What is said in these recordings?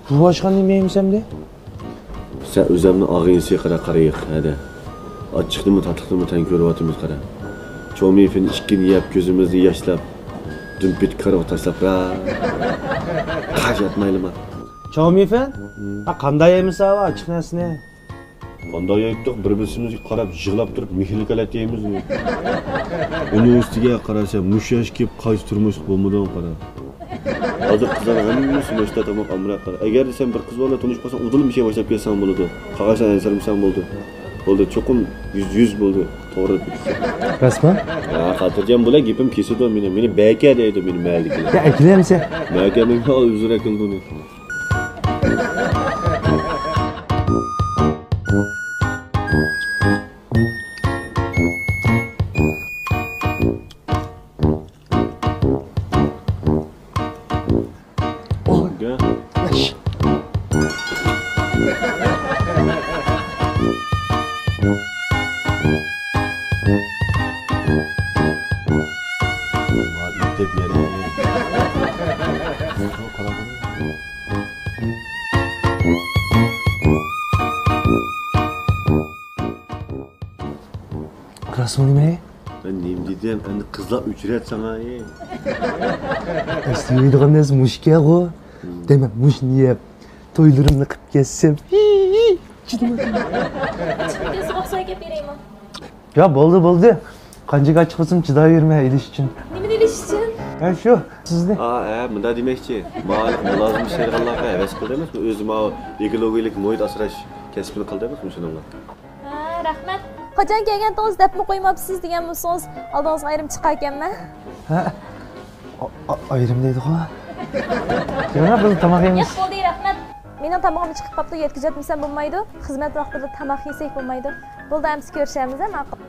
Bu aşkan demeyeymiş hem de. Sen özümün ağıyınsı qarayıq, hədə. Açıqdımı, tatlıqdımı tən görüvatımız qara. Çoğmeyfin işkini yap, gözümüzü yaşlap. Dün bit qarı taşlap, qaş yatmaylı mı? Çoğmeyfen? Qanday yeymiş abi açık nesine? Qanday yeyitdik, bir-birimizga qarab, yig'lab turib, mehlik alat yeymiz. Uning ustiga qarasa, mushash kelib qaysi turmush bo'lmadan qara. Hozir qizlar hammasi mashta tomoq amra qara. Agar sen bir qiz bilan tanishib qolsang, udilib bir şey boshlab kelsan bo'ladi. Qog'ozdan ansirmsan bo'ldi. Bo'ldi, cho'qim 100 bo'ldi. To'g'ri bilsa. Rasman? Ha, xotirjam bo'la, gapim kesadi meni baka deydi meni mayligilar. Ya eklemse. Baka menga uzr qildi. Rasman ne? Ben neyim dedim, endi kızlar ücret sana ye. İsteydiğim nes muşke o. Deme muş niye? Toylarımla kıp gezsem. Çıkıntı olsa gap vereyim mi? Ya boldu. Kancık açmasın çıda yürüme iliş için. Nemin iliş için? Ya şu sizde. Bunda demekçi. Malik mulazim şerganlarga heves qildi emasmi? O'zim o ekologik muhit asrash kasbini qildi emasmi shuninglar? Ha, rahmat. Qachon kelgandingiz debmi qo'ymabsiz degan bo'lsangiz, oldingizga ayrim chiqar ekanman. Ha? Ayrim deydi ha. Yana biz tamoq yeymiz. Yo'q bo'ldi, rahmat. Mening tamog'im chiqib qopti, yetkazatmasam bo'lmaydi. Xizmat vaqtida tamoq yesak bo'lmaydi. Bo'ldi, amsi ko'rishamiz, ma'qul.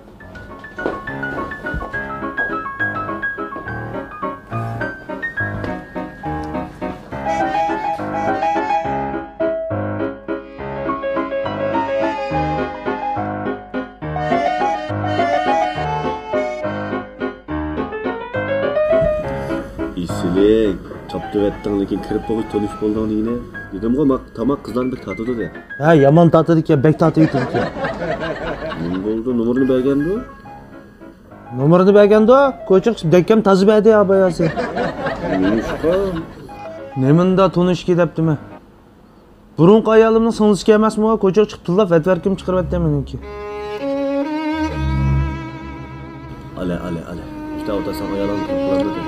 İsilik, çaptı ettin lekin kirip boğuş tanış bolduğun yine. Dedim ki tamak kızlarını bir tatıdı de. Ha yaman tatlıdık ya, bek tatlı bitirdik ya. Ne oldu? Numarını belgendi o? Numarını belgendi o. Koçuk dekkem tazı beydi ya bayası. Neymişka? Nemin da tonuş gidepti mi? Burun kayalımın sonuç gelmez mi o? Koçuk çıktı da fetverkim çıkarıp demedim Ale. İşte orada sana yalan kapılarını